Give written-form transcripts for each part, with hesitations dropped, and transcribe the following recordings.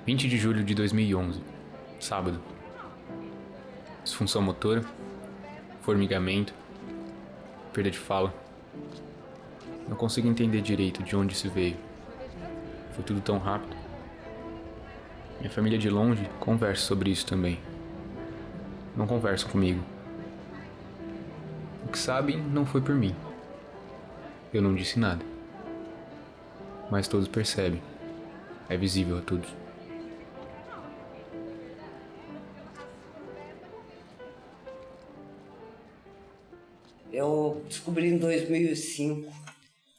20 de julho de 2011, sábado. Disfunção motora, formigamento, perda de fala. Não consigo entender direito de onde isso veio. Foi tudo tão rápido. Minha família de longe conversa sobre isso também. Não conversam comigo. O que sabem não foi por mim. Eu não disse nada. Mas todos percebem. É visível a todos. Eu descobri em 2005.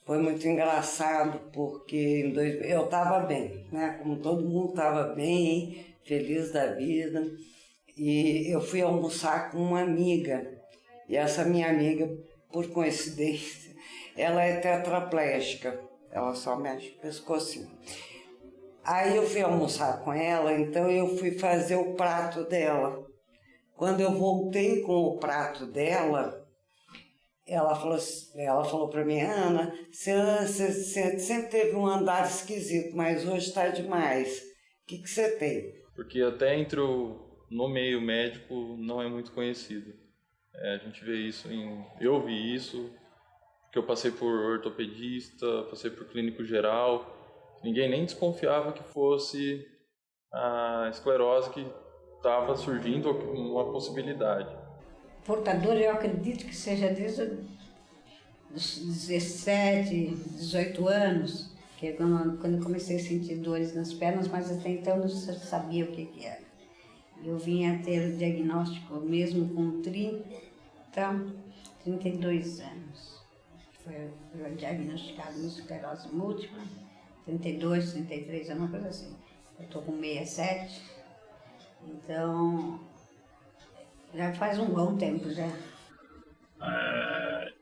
Foi muito engraçado porque eu estava bem, né? Como todo mundo estava bem, feliz da vida. E eu fui almoçar com uma amiga. E essa minha amiga, por coincidência, ela é tetraplégica. Ela só mexe o pescocinho. Aí eu fui almoçar com ela, então eu fui fazer o prato dela. Quando eu voltei com o prato dela, ela falou para mim: Ana, você sempre teve um andar esquisito, mas hoje está demais. O que você tem? Porque até no meio médico não é muito conhecido. A gente vê isso eu vi isso, porque eu passei por ortopedista, passei por clínico geral. Ninguém nem desconfiava que fosse a esclerose que estava surgindo uma possibilidade. Portador, eu acredito que seja desde os 17, 18 anos, que é quando eu comecei a sentir dores nas pernas, mas até então eu não sabia o que era. Eu vinha a ter o diagnóstico mesmo com 32 anos. Foi diagnosticado com esclerose múltipla, 32, 33 anos, uma coisa assim. Eu estou com 67, então já faz um bom tempo já.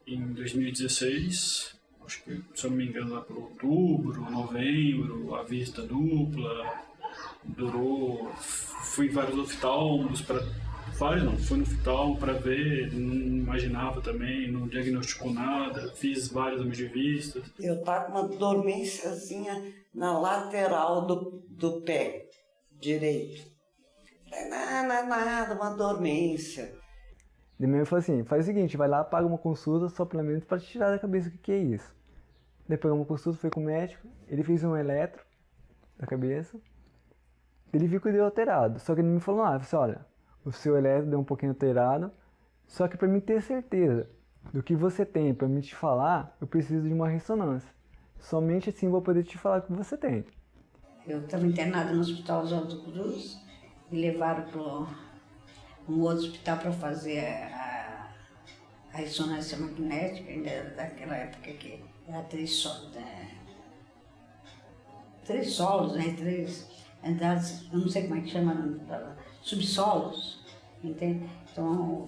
Em 2016, acho que, se eu não me engano, lá por outubro, novembro, a visita dupla, durou, fui em vários oftalmos, fui no oftalmo para ver, não imaginava também, não diagnosticou nada, fiz vários exames de vista. Eu estava com uma dormênciazinha na lateral do pé direito. Nada, uma dormência. De manhã eu falei assim, faz o seguinte, vai lá, paga uma consulta só pelo menos para te tirar da cabeça o que é isso. Daí pegou uma consulta, foi com o médico, ele fez um eletro da cabeça, ele viu que deu alterado, só que ele me falou, olha, o seu eletro deu um pouquinho alterado, só que para mim ter certeza do que você tem, para mim te falar, eu preciso de uma ressonância. Somente assim eu vou poder te falar o que você tem. Eu estava internada no Hospital Oswaldo Cruz, me levaram para um outro hospital para fazer a ressonância magnética, ainda daquela época que era três solos, né? Três andares, eu não sei como é que chama, subsolos, entende? Então,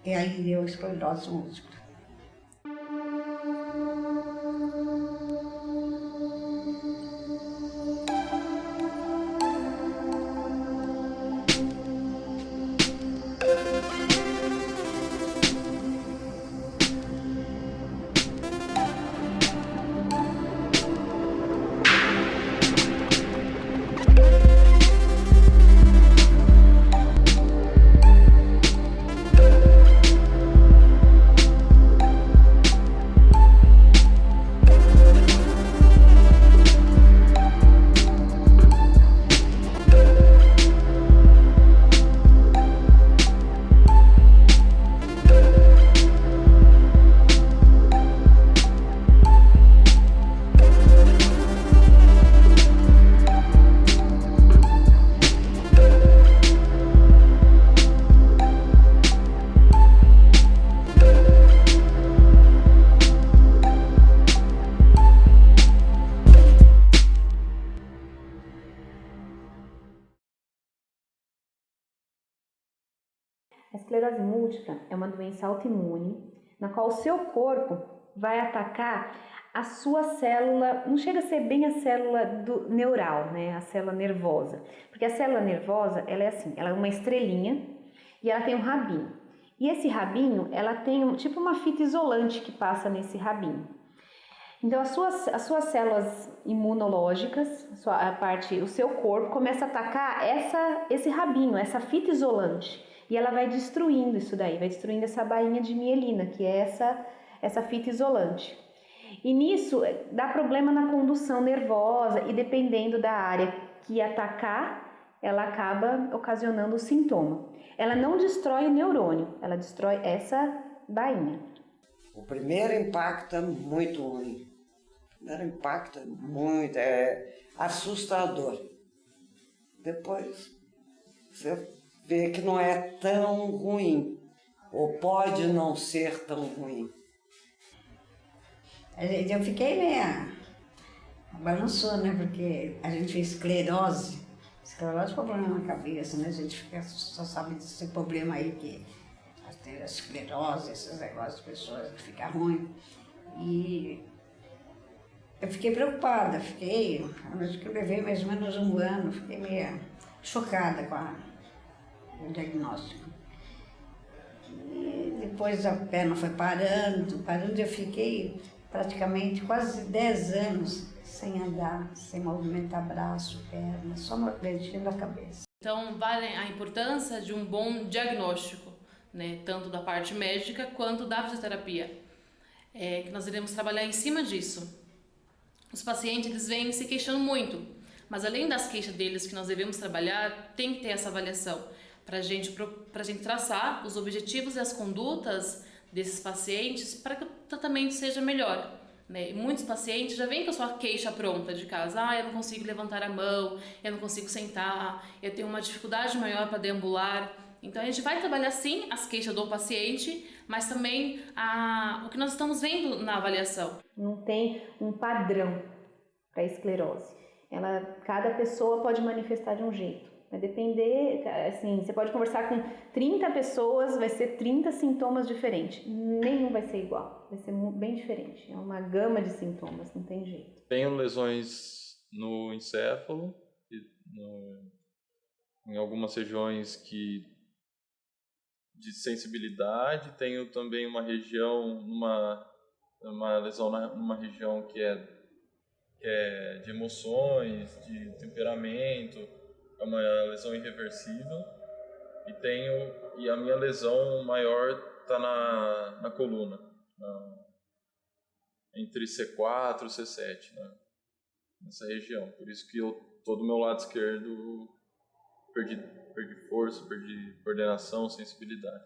e aí deu esclerose múltipla. A esclerose múltipla é uma doença autoimune na qual o seu corpo vai atacar a sua célula, não chega a ser bem a célula neural, né, a célula nervosa, porque a célula nervosa, ela é assim, ela é uma estrelinha e ela tem um rabinho, e esse rabinho, ela tem tipo uma fita isolante que passa nesse rabinho. Então as suas células imunológicas, o seu corpo começa a atacar esse rabinho, essa fita isolante, e ela vai destruindo isso daí, vai destruindo essa bainha de mielina, que é essa fita isolante. E nisso dá problema na condução nervosa e dependendo da área que atacar, ela acaba ocasionando o sintoma. Ela não destrói o neurônio, ela destrói essa bainha. O primeiro impacto é muito ruim. O primeiro impacto é muito assustador. Depois você vê que não é tão ruim, ou pode não ser tão ruim. Eu fiquei meio balançou, né? Porque a gente fez esclerose. Esclerose é problema na cabeça, né? A gente só sabe desse problema aí que tem a esclerose, esses negócios de pessoas que ficam ruim. E eu fiquei preocupada, acho que eu levei mais ou menos um ano, fiquei meio chocada com o diagnóstico. E depois a perna foi parando, eu fiquei praticamente quase 10 anos sem andar, sem movimentar braço, perna, só mexendo a cabeça. Então, vale a importância de um bom diagnóstico, né, tanto da parte médica quanto da fisioterapia, que nós iremos trabalhar em cima disso. Os pacientes eles vêm se queixando muito, mas além das queixas deles que nós devemos trabalhar, tem que ter essa avaliação para a gente traçar os objetivos e as condutas desses pacientes para que o tratamento seja melhor. Né? E muitos pacientes já vêm com a sua queixa pronta de casa. Eu não consigo levantar a mão, eu não consigo sentar, eu tenho uma dificuldade maior para deambular. Então a gente vai trabalhar sim as queixas do paciente, mas também o que nós estamos vendo na avaliação. Não tem um padrão para a esclerose. Cada pessoa pode manifestar de um jeito. Vai depender, assim, você pode conversar com 30 pessoas, vai ser 30 sintomas diferentes. Nenhum vai ser igual, vai ser bem diferente. É uma gama de sintomas, não tem jeito. Tenho lesões no encéfalo, em algumas regiões de sensibilidade. Tenho também uma região, uma lesão numa região que é de emoções, de temperamento. É uma lesão irreversível e a minha lesão maior está na coluna, entre C4 e C7, né, nessa região. Por isso que todo o meu lado esquerdo perdi força, perdi coordenação, sensibilidade.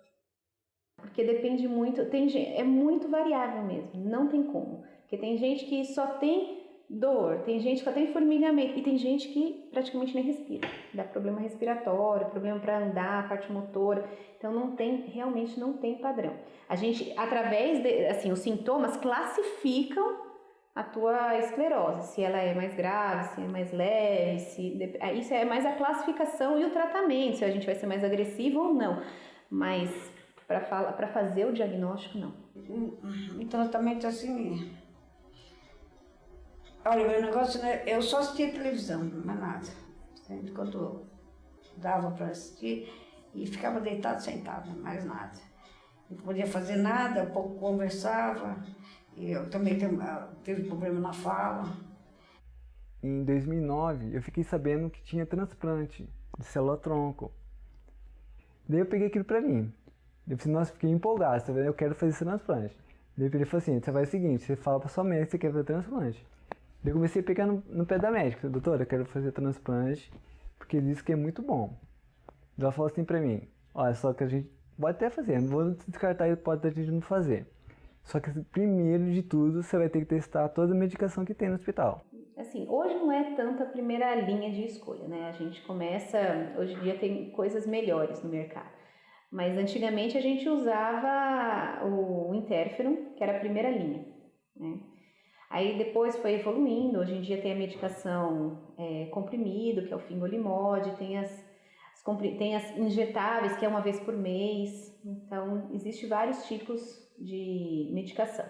Porque depende muito, é muito variável mesmo, não tem como. Porque tem gente que só tem dor, tem gente que só tem formigamento e tem gente que praticamente nem respira. Dá problema respiratório, problema para andar, parte motora. Então realmente não tem padrão. A gente, através os sintomas classificam a tua esclerose, se ela é mais grave, se é mais leve, isso é mais a classificação e o tratamento, se a gente vai ser mais agressivo ou não. Mas para fazer o diagnóstico, não. Um tratamento assim... Olha, o meu negócio, né, eu só assistia televisão, mais nada. Quando dava para assistir, e ficava deitado, sentado, mais nada. Não podia fazer nada, um pouco conversava, e eu também teve problema na fala. Em 2009, eu fiquei sabendo que tinha transplante de célula-tronco. Daí eu peguei aquilo pra mim. Eu falei, nossa, fiquei empolgado, eu quero fazer esse transplante. Daí ele falou assim, você faz o seguinte, você fala pra sua médica que você quer fazer transplante. Daí eu comecei a pegar no pé da médica, falei, doutora, eu quero fazer transplante, porque ele disse que é muito bom. Ela falou assim pra mim, olha, só que a gente pode até fazer, não vou descartar a hipótese de a gente não fazer. Só que primeiro de tudo, você vai ter que testar toda a medicação que tem no hospital. Assim, hoje não é tanto a primeira linha de escolha, né? A gente começa, hoje em dia tem coisas melhores no mercado. Mas antigamente a gente usava o interferon, que era a primeira linha, né? Aí depois foi evoluindo, hoje em dia tem a medicação comprimido, que é o fingolimod, tem as injetáveis, que é uma vez por mês. Então, existem vários tipos de medicação.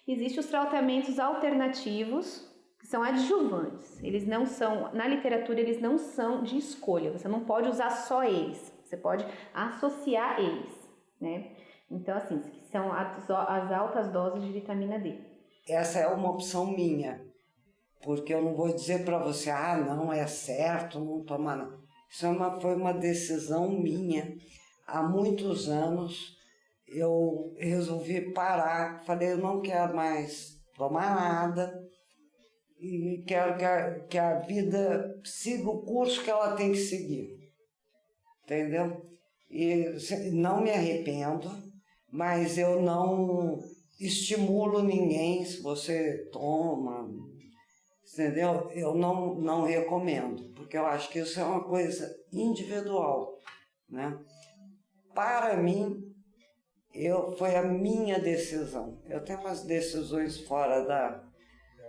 Existem os tratamentos alternativos, que são adjuvantes. Eles não são, na literatura, eles não são de escolha. Você não pode usar só eles. Você pode associar eles, né? Então, assim, são as altas doses de vitamina D. Essa é uma opção minha, porque eu não vou dizer para você, não é certo, não tomar não. Isso foi uma decisão minha. Há muitos anos eu resolvi parar, falei, eu não quero mais tomar nada e quero que a vida siga o curso que ela tem que seguir, entendeu? E não me arrependo, mas eu não estimulo ninguém se você toma, entendeu? Eu não recomendo, porque eu acho que isso é uma coisa individual, né? Para mim, foi a minha decisão. Eu tenho umas decisões fora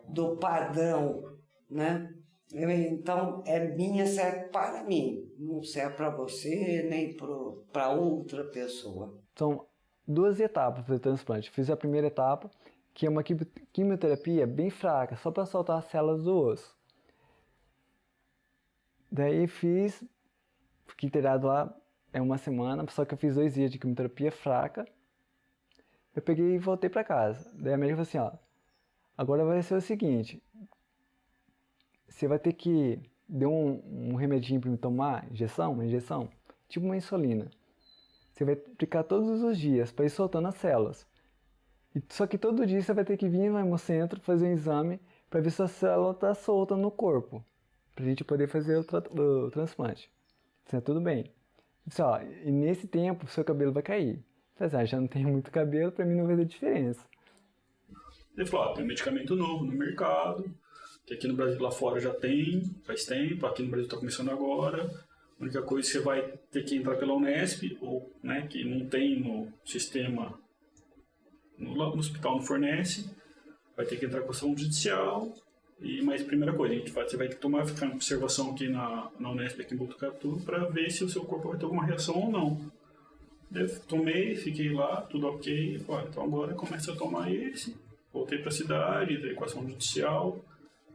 do padrão, né? Então, é minha, serve para mim, não serve para você nem para outra pessoa. São 2 etapas para o transplante. Fiz a primeira etapa, que é uma quimioterapia bem fraca, só para soltar as células do osso. Daí fiquei internado lá uma semana, só que eu fiz 2 dias de quimioterapia fraca. Eu peguei e voltei para casa. Daí a médica falou assim, agora vai ser o seguinte, você vai ter que dar um remedinho para me tomar, uma injeção, tipo uma insulina. Você vai aplicar todos os dias para ir soltando as células. Só que todo dia você vai ter que vir no hemocentro fazer um exame para ver se a célula está solta no corpo, para a gente poder fazer o transplante. Isso é tudo bem. Disse, e nesse tempo seu cabelo vai cair. Eu falei, já não tenho muito cabelo, para mim não vai ter diferença. Ele falou, tem um medicamento novo no mercado, que aqui no Brasil, lá fora já tem, faz tempo, aqui no Brasil está começando agora. A única coisa é que você vai ter que entrar pela Unesp, ou, né, que não tem no sistema, no hospital não fornece, vai ter que entrar com ação judicial. Mas primeira coisa, você vai ter que ficar em observação aqui na Unesp, aqui em Botucatu, para ver se o seu corpo vai ter alguma reação ou não. Eu tomei, fiquei lá, tudo ok, então agora começa a tomar esse. Voltei para a cidade, entrei com ação judicial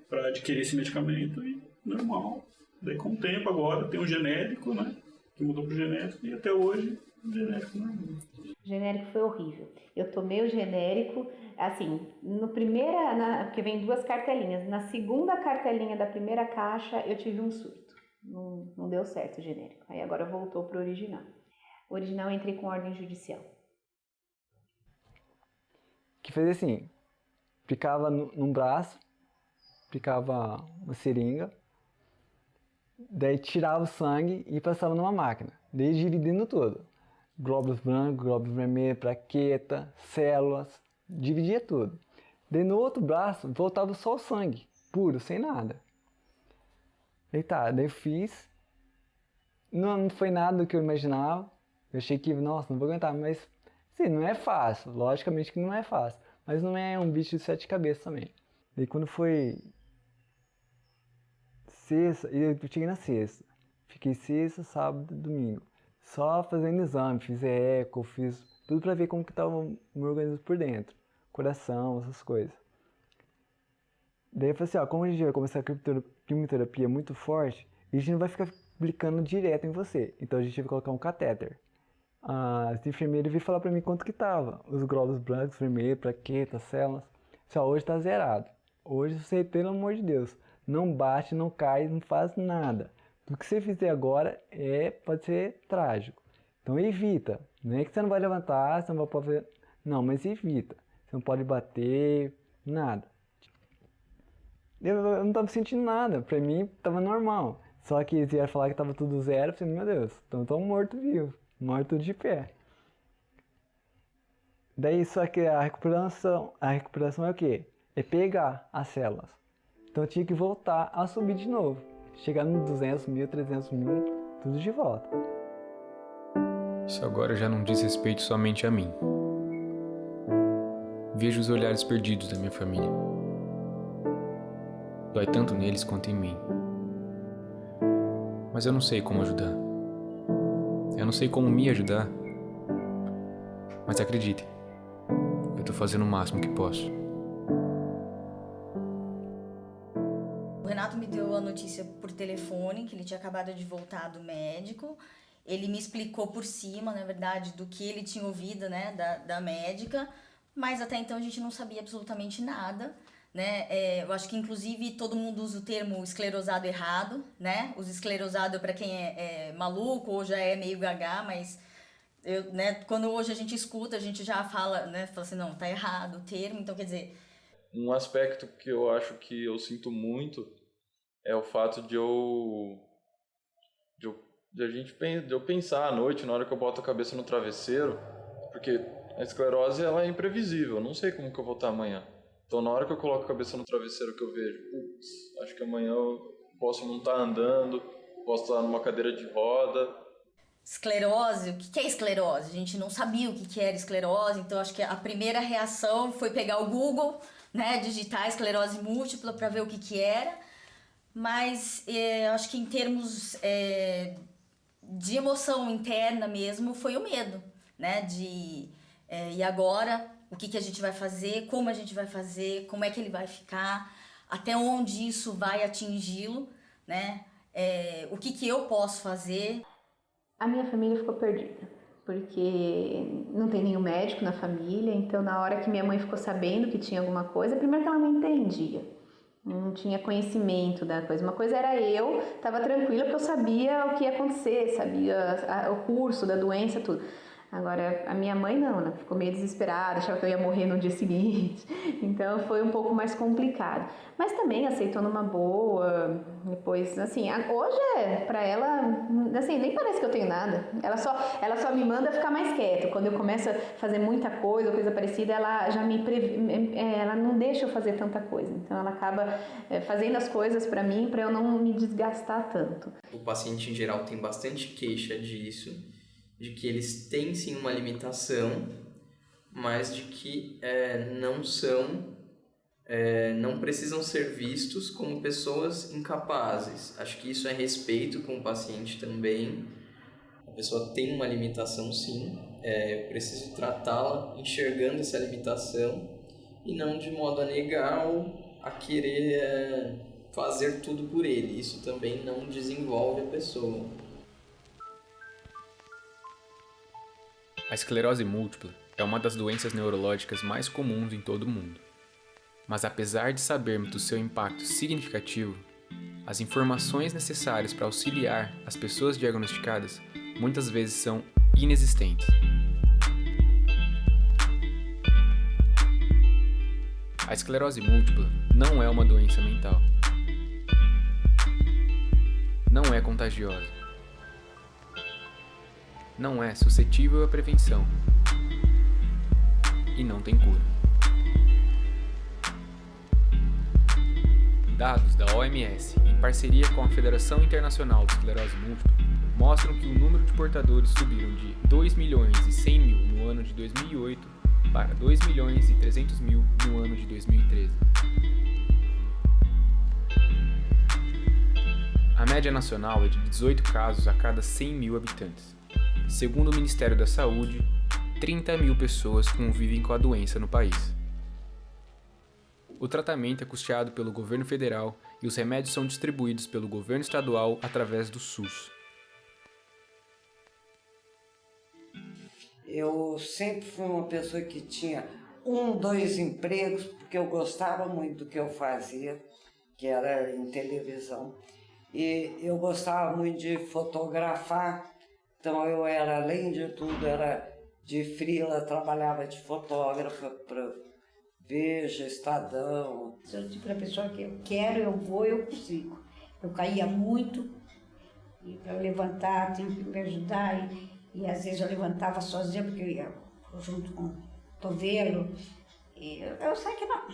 para adquirir esse medicamento e normal. Daí com o tempo agora tem um genérico, né, que mudou para o genérico e até hoje o genérico não é. O genérico foi horrível. Eu tomei o genérico, assim, porque vem 2 cartelinhas. Na segunda cartelinha da primeira caixa eu tive um surto. Não deu certo o genérico. Aí agora voltou para o original. O original eu entrei com ordem judicial. Que fez assim, aplicava num braço, aplicava uma seringa, daí tirava o sangue e passava numa máquina, daí dividindo tudo. Glóbulos brancos, glóbulos vermelhos, plaqueta, células, dividia tudo. Daí no outro braço voltava só o sangue, puro, sem nada. Daí eu fiz, não foi nada do que eu imaginava, eu achei que, nossa, não vou aguentar, mas sim, não é fácil, logicamente que não é fácil, mas não é um bicho de 7 cabeças também. Daí quando foi sexta, eu cheguei na sexta, fiquei sexta, sábado e domingo, só fazendo exame, fiz eco, fiz tudo pra ver como que tava o meu organismo por dentro, coração, essas coisas. Daí eu falei assim, como a gente vai começar a quimioterapia muito forte, a gente não vai ficar aplicando direto em você, então a gente vai colocar um catéter. A enfermeira veio falar pra mim quanto que tava, os glóbulos brancos, vermelhos, plaquetas, células. Hoje tá zerado. Hoje você, pelo amor de Deus, não bate, não cai, não faz nada. O que você fizer agora pode ser trágico. Então evita. Não é que você não vai levantar, você não vai poder... Não, mas evita. Você não pode bater, nada. Eu não tava sentindo nada. Pra mim, tava normal. Só que eles iam falar que tava tudo zero. Eu falei, meu Deus, então eu tô morto-vivo. Morto de pé. Daí, só que a recuperação é o quê? É pegar as células. Então eu tinha que voltar a subir de novo. Chegar nos 200 mil, 300 mil, tudo de volta. Isso agora já não diz respeito somente a mim. Vejo os olhares perdidos da minha família. Dói tanto neles quanto em mim. Mas eu não sei como ajudar. Eu não sei como me ajudar. Mas acredite, eu tô fazendo o máximo que posso. Renato me deu a notícia por telefone, que ele tinha acabado de voltar do médico. Ele me explicou por cima, na verdade, do que ele tinha ouvido, né, da médica, mas até então a gente não sabia absolutamente nada, né? Eu acho que, inclusive, todo mundo usa o termo esclerosado errado, né? Os esclerosado para quem é maluco ou já é meio gaga, mas né, quando hoje a gente escuta, a gente já fala, né, fala assim, não, tá errado o termo, então quer dizer... Um aspecto que eu acho que eu sinto muito é o fato de eu pensar à noite, na hora que eu boto a cabeça no travesseiro, porque a esclerose ela é imprevisível, eu não sei como que eu vou estar amanhã. Então, na hora que eu coloco a cabeça no travesseiro, que eu vejo, acho que amanhã eu posso não estar andando, posso estar numa cadeira de roda. Esclerose, o que é esclerose? A gente não sabia o que era esclerose, então acho que a primeira reação foi pegar o Google, né, digitar esclerose múltipla para ver o que era, mas acho que em termos de emoção interna mesmo, foi o medo, né, e agora, o que a gente vai fazer, como a gente vai fazer, como é que ele vai ficar, até onde isso vai atingi-lo, né, o que eu posso fazer. A minha família ficou perdida, porque não tem nenhum médico na família, então na hora que minha mãe ficou sabendo que tinha alguma coisa, primeiro que ela não entendia, não tinha conhecimento da coisa. Uma coisa era eu, estava tranquila porque eu sabia o que ia acontecer, sabia o curso da doença, tudo. Agora, a minha mãe não, ela ficou meio desesperada, achava que eu ia morrer no dia seguinte, então foi um pouco mais complicado. Mas também aceitou numa boa, depois, assim, hoje pra ela, assim, nem parece que eu tenho nada, ela só me manda ficar mais quieta. Quando eu começo a fazer muita coisa parecida, ela já ela não deixa eu fazer tanta coisa, então ela acaba fazendo as coisas pra mim, pra eu não me desgastar tanto. O paciente em geral tem bastante queixa disso, de que eles têm sim uma limitação, mas de que não precisam ser vistos como pessoas incapazes. Acho que isso é respeito com o paciente também. A pessoa tem uma limitação sim, eu preciso tratá-la enxergando essa limitação e não de modo a negar ou a querer fazer tudo por ele. Isso também não desenvolve a pessoa. A esclerose múltipla é uma das doenças neurológicas mais comuns em todo o mundo. Mas apesar de sabermos do seu impacto significativo, as informações necessárias para auxiliar as pessoas diagnosticadas muitas vezes são inexistentes. A esclerose múltipla não é uma doença mental. Não é contagiosa. Não é suscetível à prevenção e não tem cura. Dados da OMS, em parceria com a Federação Internacional de Esclerose Múltipla, mostram que o número de portadores subiram de 2.100.000 no ano de 2008 para 2.300.000 no ano de 2013. A média nacional é de 18 casos a cada 100.000 habitantes. Segundo o Ministério da Saúde, 30.000 pessoas convivem com a doença no país. O tratamento é custeado pelo governo federal e os remédios são distribuídos pelo governo estadual através do SUS. Eu sempre fui uma pessoa que tinha 2 empregos, porque eu gostava muito do que eu fazia, que era em televisão. E eu gostava muito de fotografar. Então eu era, além de tudo, era de freela, trabalhava de fotógrafa para Veja, Estadão. Se eu digo para a pessoa que eu quero, eu vou, eu consigo. Eu caía muito, e para levantar, tinha que me ajudar, e às vezes eu levantava sozinha, porque eu ia junto com o cotovelo. E eu sei que não.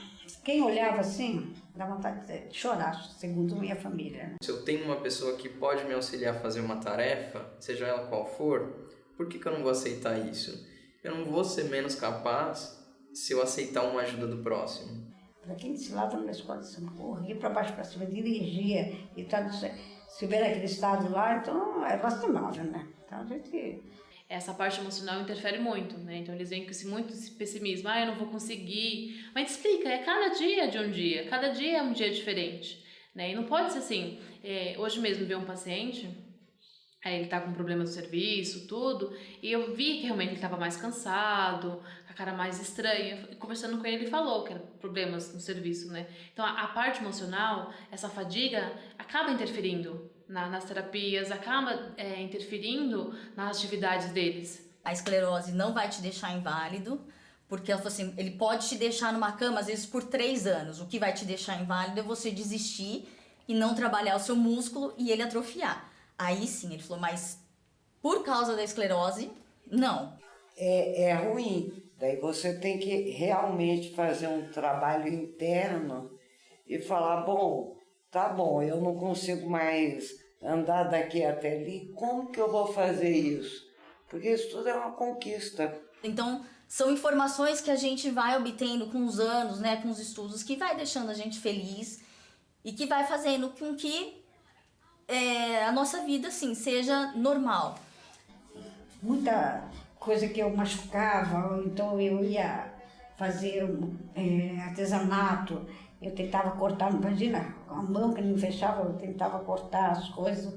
Quem olhava assim, dá vontade de chorar, segundo minha família. Né? Se eu tenho uma pessoa que pode me auxiliar a fazer uma tarefa, seja ela qual for, por que eu não vou aceitar isso? Eu não vou ser menos capaz se eu aceitar uma ajuda do próximo. Para quem desfilava na escola de São Paulo, ia para baixo para cima, dirigia, e tal, se ver aquele estado lá, então é lastimável, né? Então a gente... Essa parte emocional interfere muito, né? Então eles vêm com muito esse pessimismo, eu não vou conseguir. Mas explica, é cada dia de um dia, cada dia é um dia diferente, né? E não pode ser assim. Hoje mesmo veio um paciente, ele tá com problema no serviço, tudo, e eu vi que realmente ele estava mais cansado, com a cara mais estranha. Conversando com ele, ele falou que eram problemas no serviço, né? Então a parte emocional, essa fadiga, acaba interferindo nas terapias, acaba interferindo nas atividades deles. A esclerose não vai te deixar inválido, porque ela falou assim, ele pode te deixar numa cama às vezes por 3 anos. O que vai te deixar inválido é você desistir e não trabalhar o seu músculo e ele atrofiar. Aí sim, ele falou, mas por causa da esclerose, não. É ruim. Daí você tem que realmente fazer um trabalho interno e falar, bom, tá bom, eu não consigo mais andar daqui até ali, como que eu vou fazer isso? Porque isso tudo é uma conquista. Então, são informações que a gente vai obtendo com os anos, né, com os estudos, que vai deixando a gente feliz e que vai fazendo com que a nossa vida, assim, seja normal. Muita coisa que eu machucava, então eu ia fazer artesanato, eu tentava cortar, imagina, com a mão que não fechava, eu tentava cortar as coisas,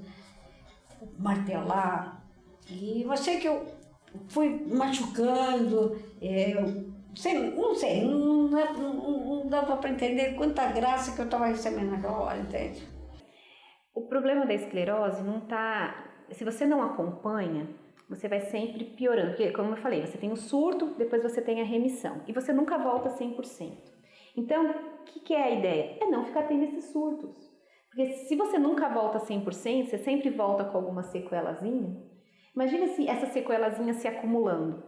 martelar. E eu sei que eu fui machucando, não dava para entender quanta graça que eu estava recebendo naquela hora, entende? O problema da esclerose não tá... Se você não acompanha, você vai sempre piorando. Porque, como eu falei, você tem o surto, depois você tem a remissão. E você nunca volta 100%. Então, o que é a ideia? É não ficar tendo esses surtos. Porque se você nunca volta 100%, você sempre volta com alguma sequelazinha. Imagina se essa sequelazinha se acumulando,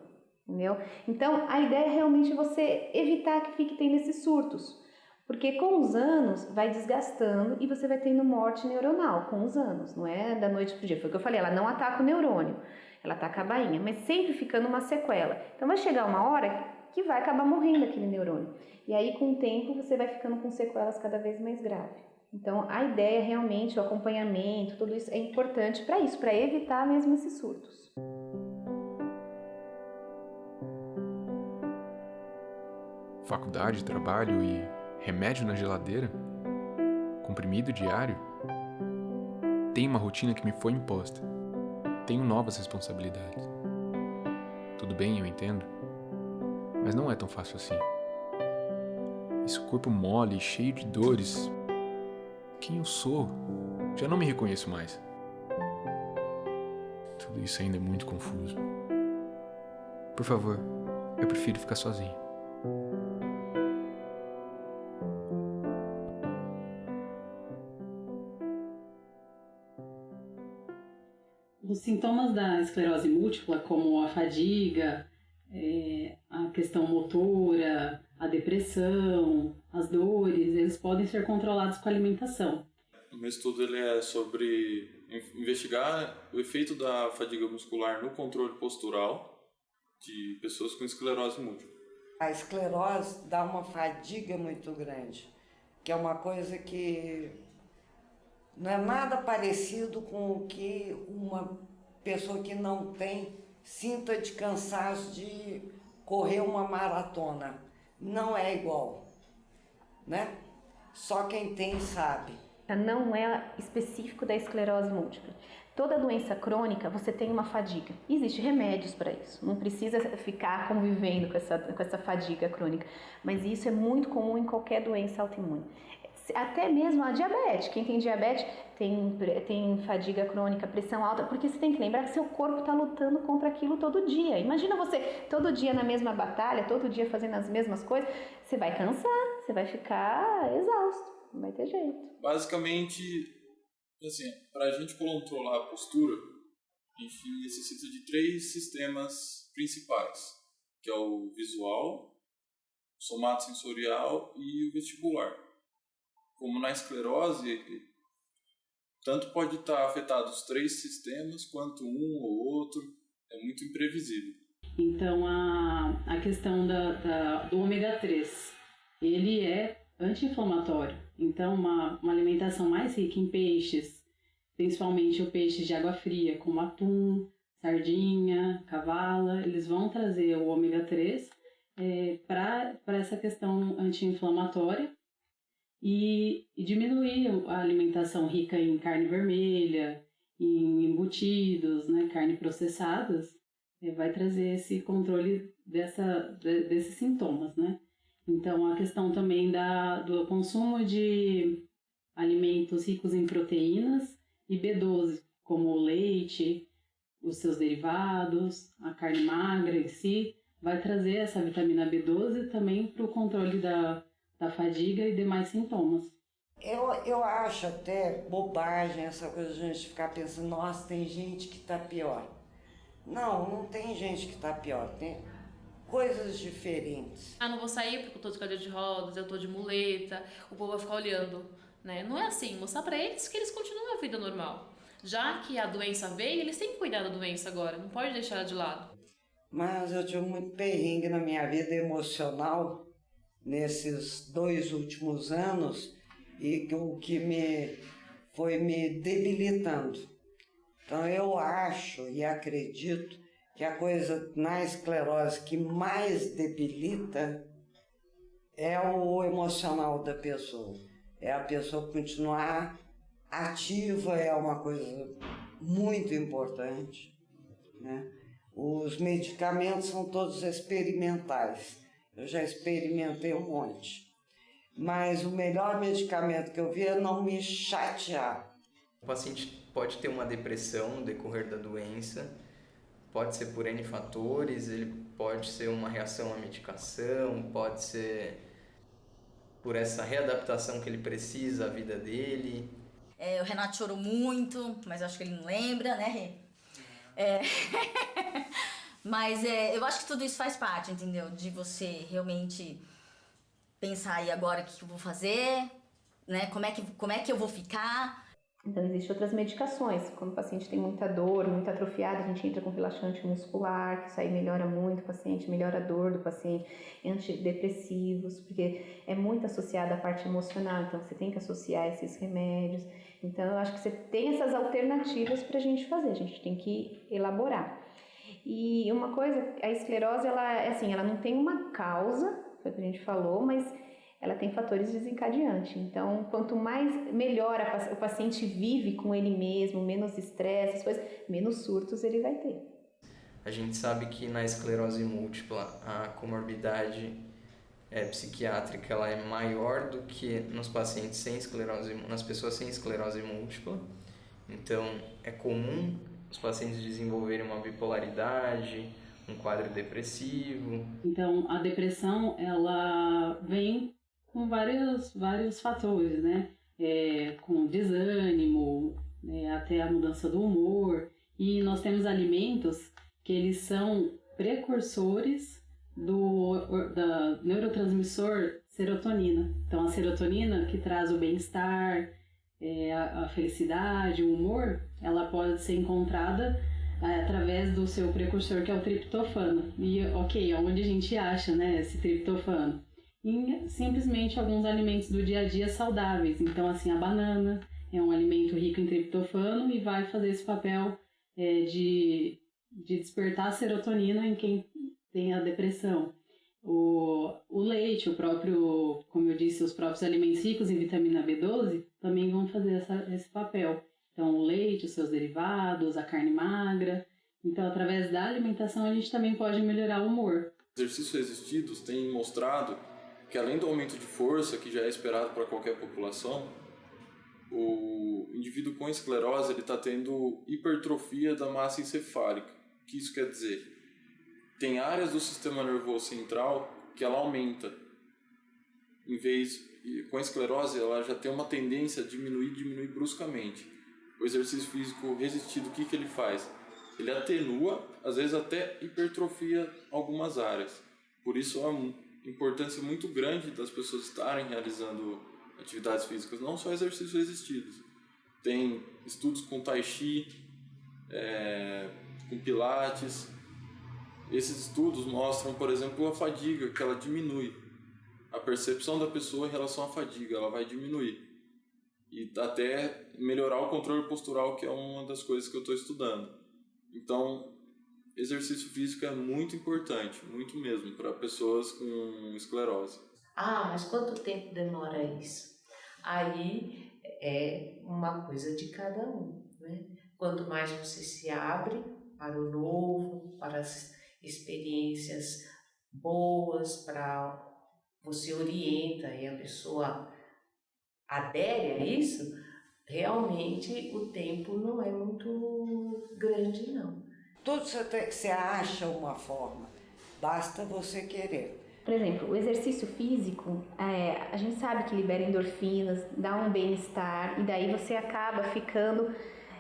entendeu? Então, a ideia é realmente você evitar que fique tendo esses surtos. Porque com os anos vai desgastando e você vai tendo morte neuronal com os anos, não é da noite pro dia. Foi o que eu falei, ela não ataca o neurônio, ela ataca a bainha, mas sempre ficando uma sequela. Então vai chegar uma hora que vai acabar morrendo aquele neurônio. E aí com o tempo você vai ficando com sequelas cada vez mais graves. Então a ideia realmente, o acompanhamento, tudo isso é importante para isso, para evitar mesmo esses surtos. Faculdade, trabalho e remédio na geladeira? Comprimido diário? Tenho uma rotina que me foi imposta. Tenho novas responsabilidades. Tudo bem, eu entendo. Mas não é tão fácil assim. Esse corpo mole, cheio de dores. Quem eu sou? Já não me reconheço mais. Tudo isso ainda é muito confuso. Por favor, eu prefiro ficar sozinho. Os sintomas da esclerose múltipla, como a fadiga, a questão motora, a depressão, as dores, eles podem ser controlados com a alimentação. O meu estudo ele é sobre investigar o efeito da fadiga muscular no controle postural de pessoas com esclerose múltipla. A esclerose dá uma fadiga muito grande, que é uma coisa que não é nada parecido com o que uma pessoa que não tem sinta de cansaço de correr uma maratona. Não é igual, né? Só quem tem sabe. Não é específico da esclerose múltipla. Toda doença crônica você tem uma fadiga. Existem remédios para isso. Não precisa ficar convivendo com essa fadiga crônica. Mas isso é muito comum em qualquer doença autoimune. Até mesmo a diabetes. Quem tem diabetes tem fadiga crônica, pressão alta, porque você tem que lembrar que seu corpo está lutando contra aquilo todo dia. Imagina você todo dia na mesma batalha, todo dia fazendo as mesmas coisas, você vai cansar, você vai ficar exausto, não vai ter jeito. Basicamente, assim, para a gente controlar a postura, a gente necessita de 3 sistemas principais, que é o visual, o somatosensorial e o vestibular. Como na esclerose, tanto pode estar afetado os 3 sistemas, quanto um ou outro, é muito imprevisível. Então, a questão do ômega 3, ele é anti-inflamatório. Então, uma alimentação mais rica em peixes, principalmente o peixe de água fria, como atum, sardinha, cavala, eles vão trazer o ômega 3 para essa questão anti-inflamatória. e diminuir a alimentação rica em carne vermelha, em embutidos, né, carne processadas, vai trazer esse controle desses sintomas, né? Então, a questão também do consumo de alimentos ricos em proteínas e B12, como o leite, os seus derivados, a carne magra em si, vai trazer essa vitamina B12 também para o controle da fadiga e demais sintomas. Eu acho até bobagem essa coisa de a gente ficar pensando, nossa, tem gente que está pior. Não tem gente que está pior, tem coisas diferentes. Não vou sair porque eu tô de cadeira de rodas, eu tô de muleta, o povo vai ficar olhando, né? Não é assim, mostrar para eles que eles continuam a vida normal. Já que a doença veio, eles têm que cuidar da doença agora, não pode deixar ela de lado. Mas eu tive muito perrengue na minha vida emocional nesses 2 últimos anos e o que foi me debilitando. Então eu acho e acredito que a coisa na esclerose que mais debilita é o emocional da pessoa. É a pessoa continuar ativa, é uma coisa muito importante, né? Os medicamentos são todos experimentais. Eu já experimentei um monte. Mas o melhor medicamento que eu vi é não me chatear. O paciente pode ter uma depressão no decorrer da doença, pode ser por N fatores, ele pode ser uma reação à medicação, pode ser por essa readaptação que ele precisa à vida dele. O Renato chorou muito, mas acho que ele não lembra, né, Rê? Mas eu acho que tudo isso faz parte, entendeu? De você realmente pensar aí agora o que eu vou fazer, né? Como é que eu vou ficar. Então, existem outras medicações. Quando o paciente tem muita dor, muito atrofiado, a gente entra com relaxante muscular, que isso aí melhora muito o paciente, melhora a dor do paciente, antidepressivos, porque é muito associado à parte emocional, então você tem que associar esses remédios. Então, eu acho que você tem essas alternativas para a gente fazer, a gente tem que elaborar. E uma coisa, a esclerose, ela não tem uma causa, foi o que a gente falou, mas ela tem fatores desencadeantes. Então, quanto mais melhor o paciente vive com ele mesmo, menos estresse, essas coisas, menos surtos ele vai ter. A gente sabe que na esclerose múltipla a comorbidade psiquiátrica ela é maior do que nos pacientes sem esclerose, nas pessoas sem esclerose múltipla. Então, é comum os pacientes desenvolverem uma bipolaridade, um quadro depressivo. Então, a depressão, ela vem com vários fatores, né? Com desânimo, até a mudança do humor. E nós temos alimentos que eles são precursores da neurotransmissor serotonina. Então, a serotonina que traz o bem-estar, a felicidade, o humor, ela pode ser encontrada através do seu precursor, que é o triptofano. E, onde a gente acha, né, esse triptofano? Em simplesmente alguns alimentos do dia a dia saudáveis. Então, assim, a banana é um alimento rico em triptofano e vai fazer esse papel de despertar a serotonina em quem tem a depressão. O leite, o próprio, como eu disse, os próprios alimentos ricos em vitamina B12 também vão fazer esse papel. Então, o leite, os seus derivados, a carne magra. Então, através da alimentação, a gente também pode melhorar o humor. Exercícios resistidos têm mostrado que, além do aumento de força, que já é esperado para qualquer população, o indivíduo com esclerose está tendo hipertrofia da massa encefálica. O que isso quer dizer? Tem áreas do sistema nervoso central que ela aumenta. Com a esclerose, ela já tem uma tendência a diminuir bruscamente. O exercício físico resistido, o que ele faz? Ele atenua, às vezes até hipertrofia algumas áreas. Por isso, há uma importância muito grande das pessoas estarem realizando atividades físicas, não só exercícios resistidos. Tem estudos com tai chi, com pilates. Esses estudos mostram, por exemplo, a fadiga, que ela diminui. A percepção da pessoa em relação à fadiga, ela vai diminuir. E até melhorar o controle postural, que é uma das coisas que eu estou estudando. Então, exercício físico é muito importante, muito mesmo, para pessoas com esclerose. Mas quanto tempo demora isso? Aí é uma coisa de cada um, né? Quanto mais você se abre para o novo, para as experiências boas, para você orienta e a pessoa adere a isso, realmente o tempo não é muito grande, não. Tudo você acha uma forma, basta você querer. Por exemplo, o exercício físico, a gente sabe que libera endorfinas, dá um bem-estar, e daí você acaba ficando,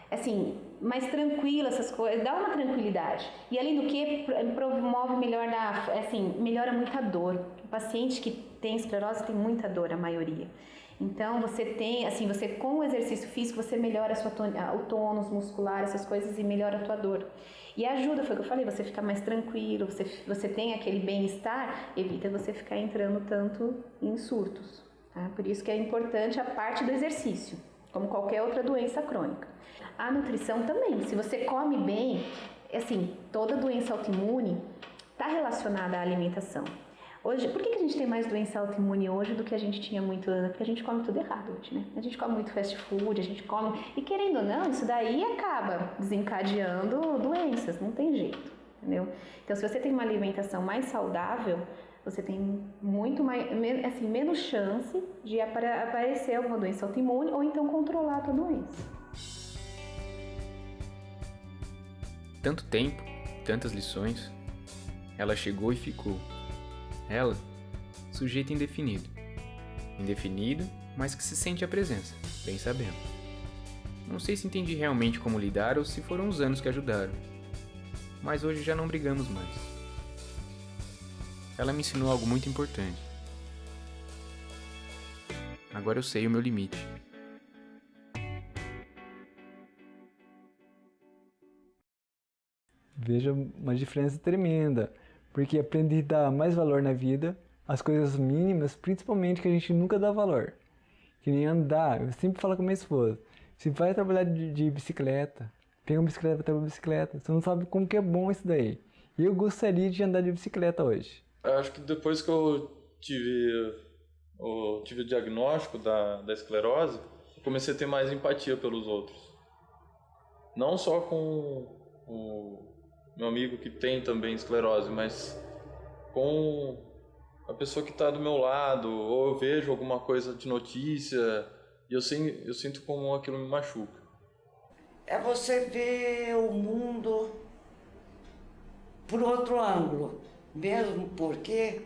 assim, mais tranquila, essas coisas, dá uma tranquilidade. E além do que, promove melhora muito a dor. O paciente que tem esclerose tem muita dor, a maioria. Então, você com o exercício físico, você melhora o tônus muscular, essas coisas, e melhora a tua dor. E ajuda, foi o que eu falei, você fica mais tranquilo, você tem aquele bem-estar, evita você ficar entrando tanto em surtos. Tá? Por isso que é importante a parte do exercício, como qualquer outra doença crônica. A nutrição também, se você come bem, assim, toda doença autoimune está relacionada à alimentação. Hoje, por que a gente tem mais doença autoimune hoje do que a gente tinha muito antes? Porque a gente come tudo errado hoje, né? A gente come muito fast food, a gente come... E querendo ou não, isso daí acaba desencadeando doenças, não tem jeito, entendeu? Então, se você tem uma alimentação mais saudável, você tem muito mais, assim, menos chance de aparecer alguma doença autoimune ou então controlar a tua doença. Tanto tempo, tantas lições, ela chegou e ficou. Ela, sujeito indefinido. Indefinido, mas que se sente a presença, bem sabendo. Não sei se entendi realmente como lidar ou se foram os anos que ajudaram. Mas hoje já não brigamos mais. Ela me ensinou algo muito importante. Agora eu sei o meu limite. Veja uma diferença tremenda, porque aprendi a dar mais valor na vida, as coisas mínimas, principalmente que a gente nunca dá valor. Que nem andar, eu sempre falo com minha esposa, se vai trabalhar de bicicleta, pega uma bicicleta para trabalhar de bicicleta, você não sabe como que é bom isso daí. E eu gostaria de andar de bicicleta hoje. Eu acho que depois que eu tive o diagnóstico da esclerose, eu comecei a ter mais empatia pelos outros. Não só com o meu amigo que tem também esclerose, mas com a pessoa que está do meu lado, ou eu vejo alguma coisa de notícia e eu sinto como aquilo me machuca. É você ver o mundo por outro ângulo, mesmo porque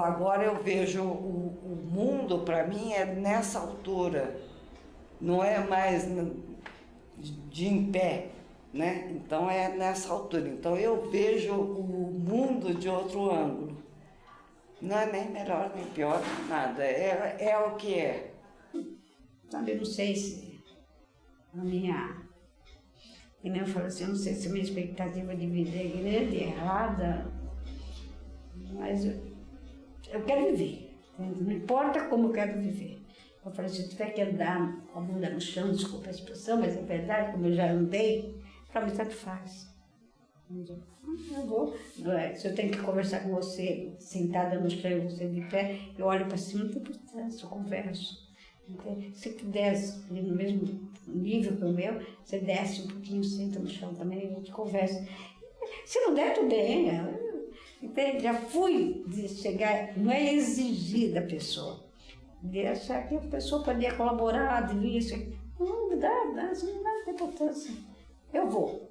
agora eu vejo o mundo, para mim, é nessa altura, não é mais de em pé. Né? Então é nessa altura. Então eu vejo o mundo de outro ângulo. Não é nem melhor nem pior, nem nada. É o que é. Sabe, eu não sei se a minha... E nem eu falo assim, eu não sei se a minha expectativa de vida é grande, errada, mas eu quero viver. Não importa como eu quero viver. Eu falei, se eu tiver que andar com a bunda no chão, desculpa a expressão, mas é verdade, como eu já andei, para mim tanto faz. Eu vou. Se eu tenho que conversar com você sentada no chão e você de pé, eu olho para cima, não tem importância, eu converso. Se tu desce no mesmo nível que o meu, você desce um pouquinho, senta no chão também, a gente conversa. Se não der, tudo bem. Entende? Já fui de chegar, não é exigir da pessoa, de achar que a pessoa podia colaborar, de isso. Não dá, isso não dá importância. Eu vou.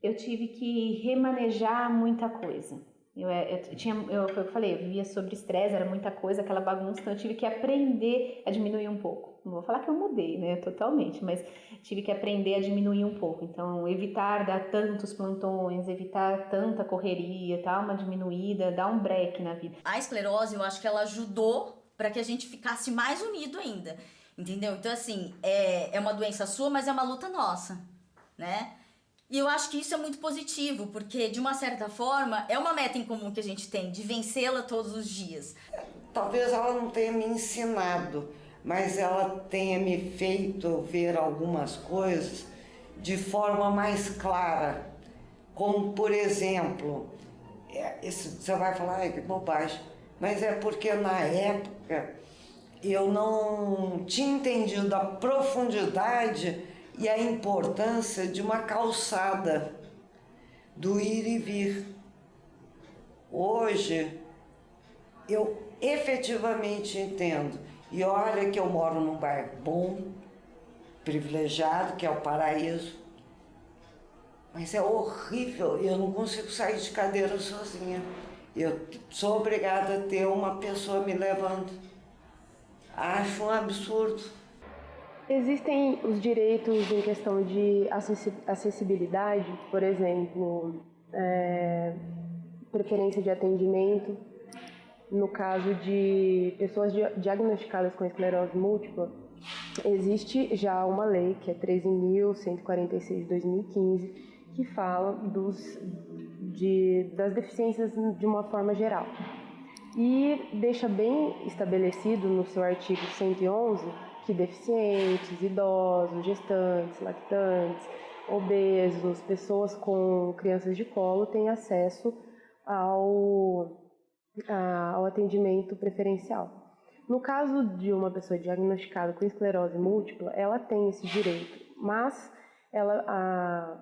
Eu tive que remanejar muita coisa. Eu falei, eu vivia sobre estresse, era muita coisa, aquela bagunça, então eu tive que aprender a diminuir um pouco. Não vou falar que eu mudei, né, totalmente, mas tive que aprender a diminuir um pouco. Então, evitar dar tantos plantões, evitar tanta correria, dar uma diminuída, dar um break na vida. A esclerose, eu acho que ela ajudou para que a gente ficasse mais unido ainda. Entendeu? Então, assim, é uma doença sua, mas é uma luta nossa, né? E eu acho que isso é muito positivo, porque, de uma certa forma, é uma meta em comum que a gente tem, de vencê-la todos os dias. Talvez ela não tenha me ensinado, mas ela tenha me feito ver algumas coisas de forma mais clara. Como, por exemplo, você vai falar, que bobagem, mas é porque na época eu não tinha entendido a profundidade e a importância de uma calçada, do ir e vir. Hoje, eu efetivamente entendo. E olha que eu moro num bairro bom, privilegiado, que é o Paraíso. Mas é horrível, eu não consigo sair de cadeira sozinha. Eu sou obrigada a ter uma pessoa me levando. Acho um absurdo. Existem os direitos em questão de acessibilidade, por exemplo, preferência de atendimento. No caso de pessoas diagnosticadas com esclerose múltipla, existe já uma lei, que é 13.146 de 2015, que fala das deficiências de uma forma geral. E deixa bem estabelecido no seu artigo 111 que deficientes, idosos, gestantes, lactantes, obesos, pessoas com crianças de colo têm acesso ao atendimento preferencial. No caso de uma pessoa diagnosticada com esclerose múltipla, ela tem esse direito, mas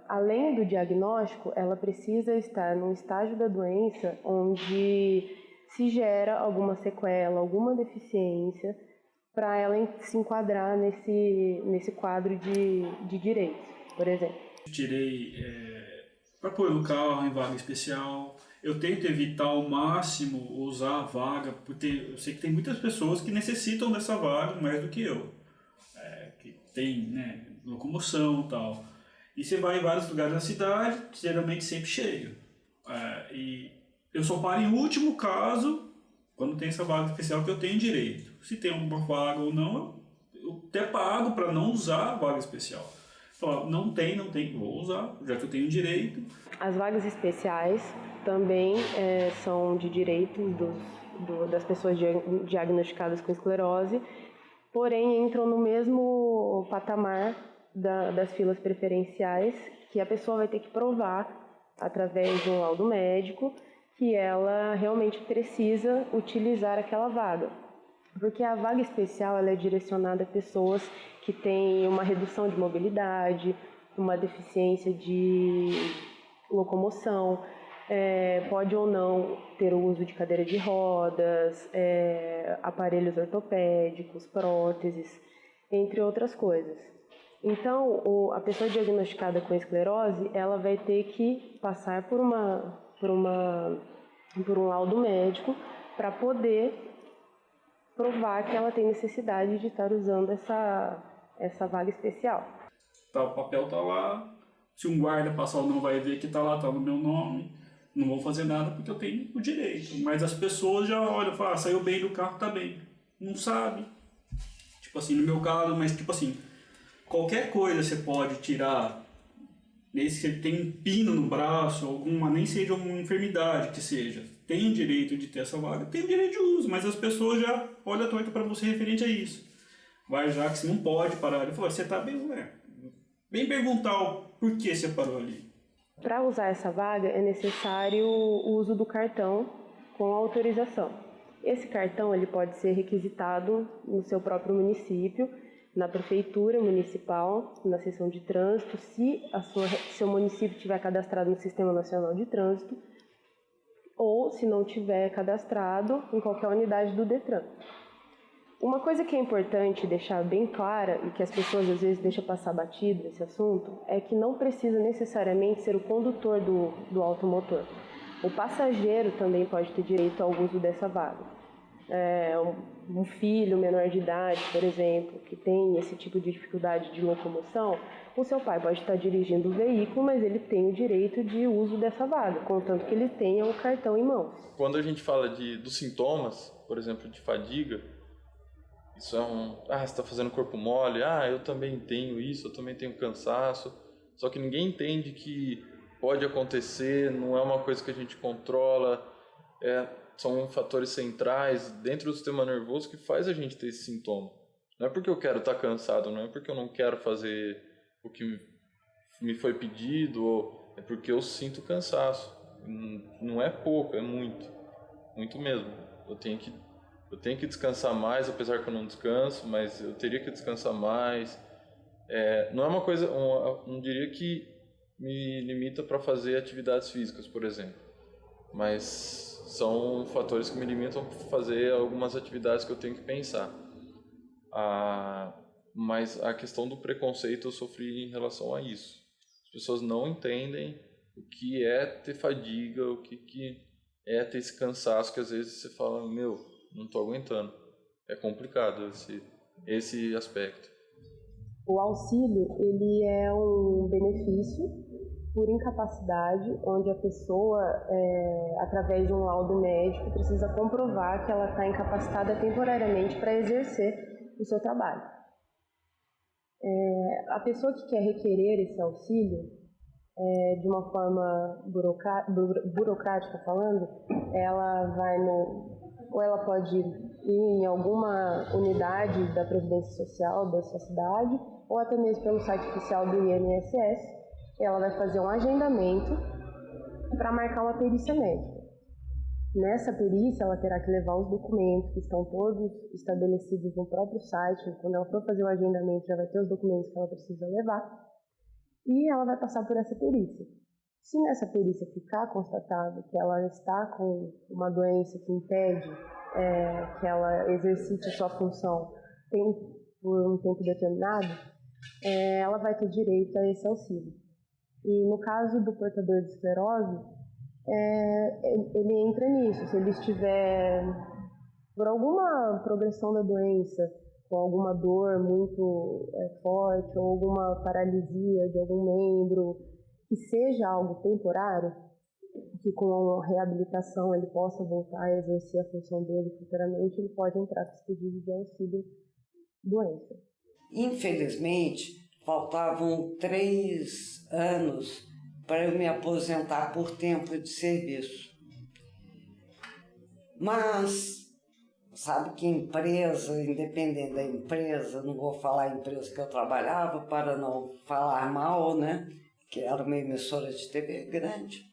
além do diagnóstico, ela precisa estar num estágio da doença onde se gera alguma sequela, alguma deficiência, para ela se enquadrar nesse quadro de direitos, por exemplo. Tirei para pôr no carro em vaga especial. Eu tento evitar ao máximo usar a vaga, porque eu sei que tem muitas pessoas que necessitam dessa vaga mais do que eu, que tem, né, locomoção e tal. E você vai em vários lugares da cidade, geralmente sempre cheio. E eu só paro em último caso, quando tem essa vaga especial que eu tenho direito. Se tem uma vaga ou não, eu até pago para não usar a vaga especial. Falar, não tem, vou usar, já que eu tenho direito. As vagas especiais também são de direito das pessoas diagnosticadas com esclerose, porém entram no mesmo patamar das filas preferenciais, que a pessoa vai ter que provar, através de um laudo médico, que ela realmente precisa utilizar aquela vaga. Porque a vaga especial ela é direcionada a pessoas que têm uma redução de mobilidade, uma deficiência de locomoção, pode ou não ter o uso de cadeira de rodas, aparelhos ortopédicos, próteses, entre outras coisas. Então, a pessoa diagnosticada com esclerose, ela vai ter que passar por um laudo médico para poder provar que ela tem necessidade de estar usando essa vaga especial. O papel tá lá, se um guarda passar ou não vai ver que tá lá, tá no meu nome, não vou fazer nada porque eu tenho o direito. Mas as pessoas já olham e falam, saiu bem do carro, tá bem. Não sabe. Tipo assim, no meu caso, mas tipo assim, qualquer coisa você pode tirar, se você tem um pino no braço, alguma, nem seja uma enfermidade que seja, tem o direito de ter essa vaga, tem o direito de uso, mas as pessoas já olham torto para você referente a isso. Vai já que você não pode parar. Ele falou, você tá bem, bem perguntar o porquê você parou ali. Para usar essa vaga é necessário o uso do cartão com autorização. Esse cartão ele pode ser requisitado no seu próprio município, na prefeitura municipal, na seção de trânsito, se seu município tiver cadastrado no Sistema Nacional de Trânsito, ou se não tiver cadastrado em qualquer unidade do Detran. Uma coisa que é importante deixar bem clara, e que as pessoas às vezes deixam passar batido esse assunto, é que não precisa necessariamente ser o condutor do automotor. O passageiro também pode ter direito ao uso dessa vaga. Um filho menor de idade, por exemplo, que tem esse tipo de dificuldade de locomoção, o seu pai pode estar dirigindo o veículo, mas ele tem o direito de uso dessa vaga, contanto que ele tenha o cartão em mãos. Quando a gente fala dos sintomas, por exemplo, de fadiga, isso é você está fazendo corpo mole, eu também tenho isso, eu também tenho cansaço, só que ninguém entende que pode acontecer, não é uma coisa que a gente controla, são fatores centrais dentro do sistema nervoso que faz a gente ter esse sintoma. Não é porque eu quero estar cansado, não é porque eu não quero fazer o que me foi pedido, é porque eu sinto cansaço. Não é pouco, é muito. Muito mesmo. Eu tenho que eu tenho que descansar mais, apesar que eu não descanso, mas eu teria que descansar mais. Não é uma coisa, não diria que me limita para fazer atividades físicas, por exemplo, mas são fatores que me limitam a fazer algumas atividades que eu tenho que pensar. Mas a questão do preconceito eu sofri em relação a isso. As pessoas não entendem o que é ter fadiga, o que é ter esse cansaço que às vezes você fala, não estou aguentando. É complicado esse aspecto. O auxílio, ele é um benefício por incapacidade, onde a pessoa, através de um laudo médico, precisa comprovar que ela está incapacitada temporariamente para exercer o seu trabalho. A pessoa que quer requerer esse auxílio, de uma forma burocrática falando, ela vai ou ela pode ir em alguma unidade da Previdência Social da sua cidade, ou até mesmo pelo site oficial do INSS, ela vai fazer um agendamento para marcar uma perícia médica. Nessa perícia, ela terá que levar os documentos que estão todos estabelecidos no próprio site. Quando ela for fazer o agendamento, já vai ter os documentos que ela precisa levar. E ela vai passar por essa perícia. Se nessa perícia ficar constatado que ela está com uma doença que impede que ela exercite sua função por um tempo determinado, ela vai ter direito a esse auxílio. E no caso do portador de esclerose, ele entra nisso. Se ele estiver, por alguma progressão da doença, com alguma dor muito forte, ou alguma paralisia de algum membro, que seja algo temporário, que com a reabilitação ele possa voltar a exercer a função dele futuramente, ele pode entrar com esse pedido de auxílio doença. Infelizmente, faltavam 3 anos para eu me aposentar por tempo de serviço. Mas, sabe que empresa, independente da empresa, não vou falar a empresa que eu trabalhava para não falar mal, né? Que era uma emissora de TV grande.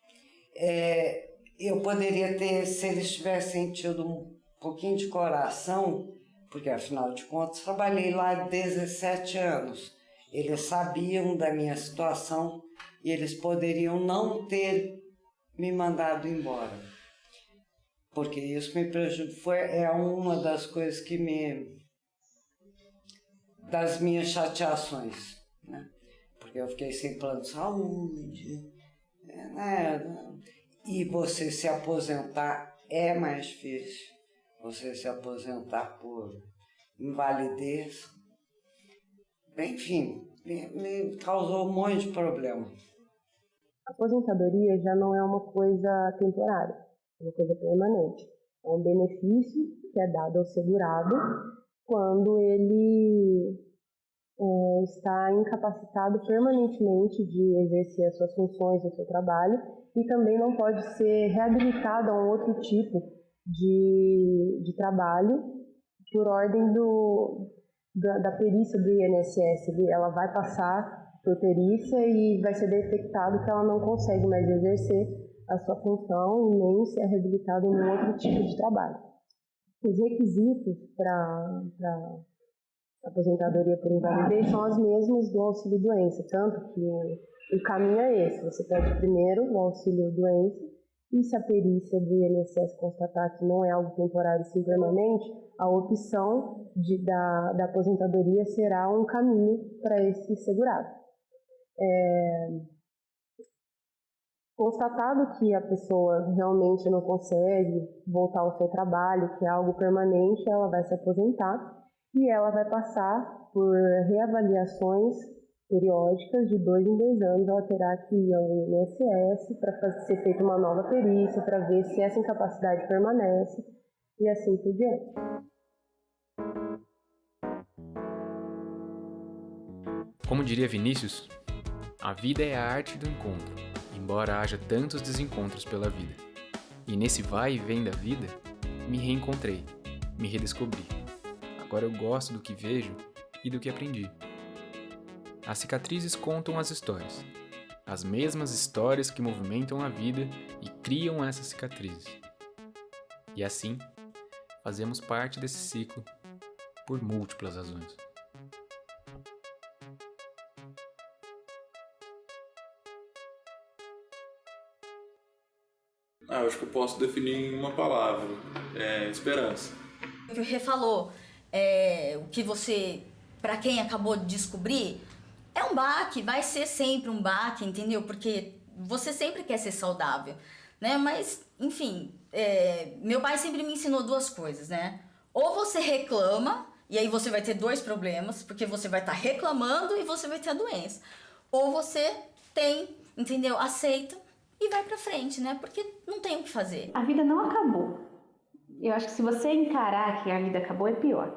Eu poderia ter, se eles tivessem tido um pouquinho de coração, porque afinal de contas trabalhei lá 17 anos. Eles sabiam da minha situação e eles poderiam não ter me mandado embora. Porque isso me prejudicou, é uma das coisas das minhas chateações, né? Porque eu fiquei sem plano de saúde, né? E você se aposentar é mais difícil. Você se aposentar por invalidez. Enfim, me causou um monte de problema. A aposentadoria já não é uma coisa temporária, é uma coisa permanente. É um benefício que é dado ao segurado quando ele está incapacitado permanentemente de exercer as suas funções no seu trabalho e também não pode ser reabilitado a um outro tipo de trabalho por ordem da perícia do INSS. Ela vai passar por perícia e vai ser detectado que ela não consegue mais exercer a sua função e nem ser reabilitada em um outro tipo de trabalho. Os requisitos para aposentadoria por invalidez são os mesmos do auxílio doença, tanto que o caminho é esse. Você pede primeiro o auxílio doença e se a perícia do INSS constatar que não é algo temporário e sim permanente, a opção da aposentadoria será um caminho para esse segurado. Constatado que a pessoa realmente não consegue voltar ao seu trabalho, que é algo permanente, ela vai se aposentar e ela vai passar por reavaliações periódicas de 2 em 2 anos. Ela terá que ir ao INSS para ser feita uma nova perícia, para ver se essa incapacidade permanece e assim por diante. Como diria Vinícius, a vida é a arte do encontro, embora haja tantos desencontros pela vida. E nesse vai e vem da vida, me reencontrei, me redescobri. Agora eu gosto do que vejo e do que aprendi. As cicatrizes contam as histórias, as mesmas histórias que movimentam a vida e criam essas cicatrizes. E assim, fazemos parte desse ciclo por múltiplas razões. Eu acho que eu posso definir em uma palavra, esperança. O que o Rê falou, o que você, para quem acabou de descobrir, é um baque, vai ser sempre um baque, entendeu? Porque você sempre quer ser saudável, né? Mas, enfim, meu pai sempre me ensinou duas coisas, né? Ou você reclama, e aí você vai ter dois problemas, porque você vai estar reclamando e você vai ter a doença. Ou você tem, entendeu? Aceita e vai pra frente, né? Porque não tem o que fazer. A vida não acabou. Eu acho que se você encarar que a vida acabou, é pior.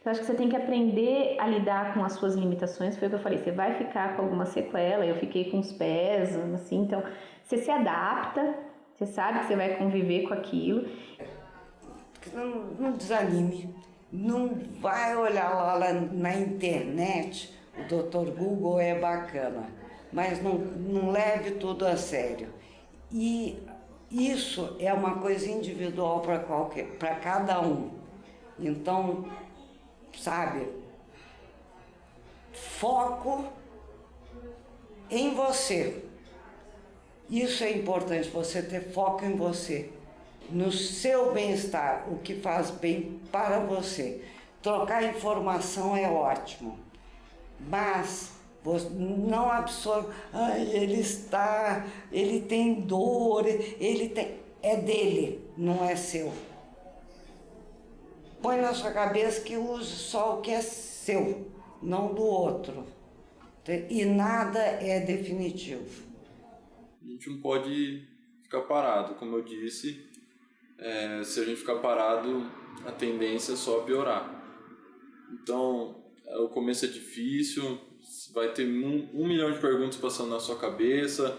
Então, eu acho que você tem que aprender a lidar com as suas limitações. Foi o que eu falei, você vai ficar com alguma sequela. Eu fiquei com os pés, assim. Então, você se adapta, você sabe que você vai conviver com aquilo. Não desanime. Não vai olhar lá na internet. O Dr. Google é bacana, mas não leve tudo a sério. E isso é uma coisa individual para cada um. Então, sabe, foco em você. Isso é importante, você ter foco em você, no seu bem-estar, o que faz bem para você. Trocar informação é ótimo, mas você não absorve, ele tem dor, é dele, não é seu. Põe na sua cabeça que use só o que é seu, não do outro. E nada é definitivo. A gente não pode ficar parado, como eu disse, se a gente ficar parado, a tendência é só piorar. Então, o começo é difícil, vai ter 1 milhão de perguntas passando na sua cabeça,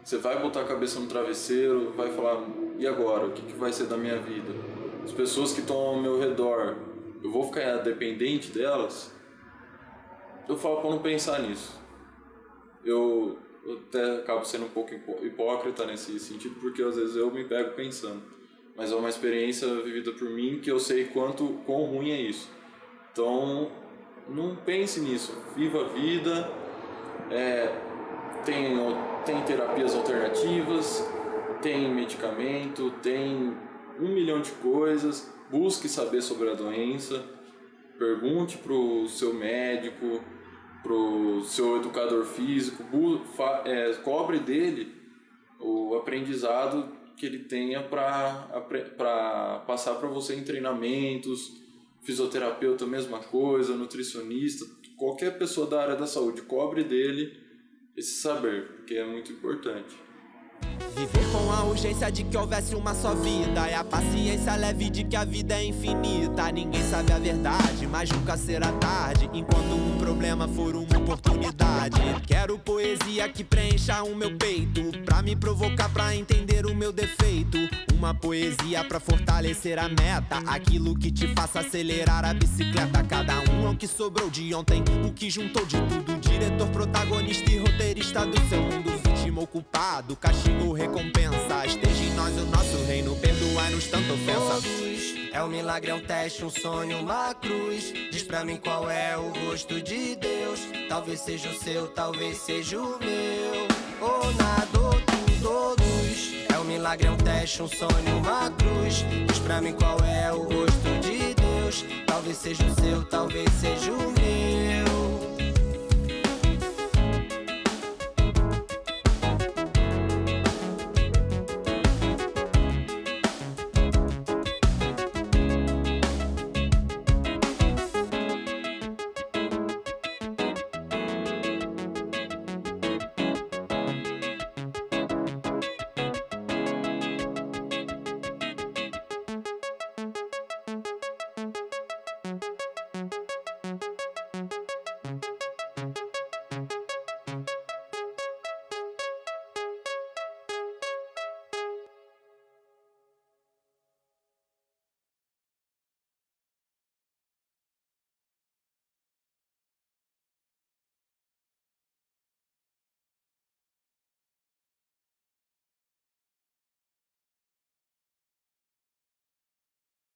você vai botar a cabeça no travesseiro, vai falar, e agora? O que vai ser da minha vida? As pessoas que estão ao meu redor, eu vou ficar dependente delas? Eu falo para não pensar nisso. Eu até acabo sendo um pouco hipócrita nesse sentido, porque às vezes eu me pego pensando. Mas é uma experiência vivida por mim que eu sei quão ruim é isso. Então, não pense nisso. Viva a vida. Tem terapias alternativas, tem medicamento, tem 1 milhão de coisas. Busque saber sobre a doença. Pergunte para o seu médico, para o seu educador físico, cobre dele o aprendizado que ele tenha para passar para você em treinamentos, fisioterapeuta, mesma coisa, nutricionista, qualquer pessoa da área da saúde, cobre dele esse saber, porque é muito importante. Viver com a urgência de que houvesse uma só vida, e a paciência leve de que a vida é infinita. Ninguém sabe a verdade, mas nunca será tarde, enquanto um problema for uma oportunidade. Quero poesia que preencha o meu peito, pra me provocar, pra entender o meu defeito. Uma poesia pra fortalecer a meta, aquilo que te faça acelerar a bicicleta. Cada um é o que sobrou de ontem, o que juntou de tudo. Diretor, protagonista e roteirista do seu mundo. Vítima ou culpado, castigo ou recompensa. Esteja em nós o nosso reino, perdoai-nos tanta ofensa. Todos, é um milagre, é um teste, um sonho, uma cruz. Diz pra mim qual é o rosto de Deus. Talvez seja o seu, talvez seja o meu. Ou nada, ou tudo, todos. É um milagre, é um teste, um sonho, uma cruz. Diz pra mim qual é o rosto de Deus. Talvez seja o seu, talvez seja o meu.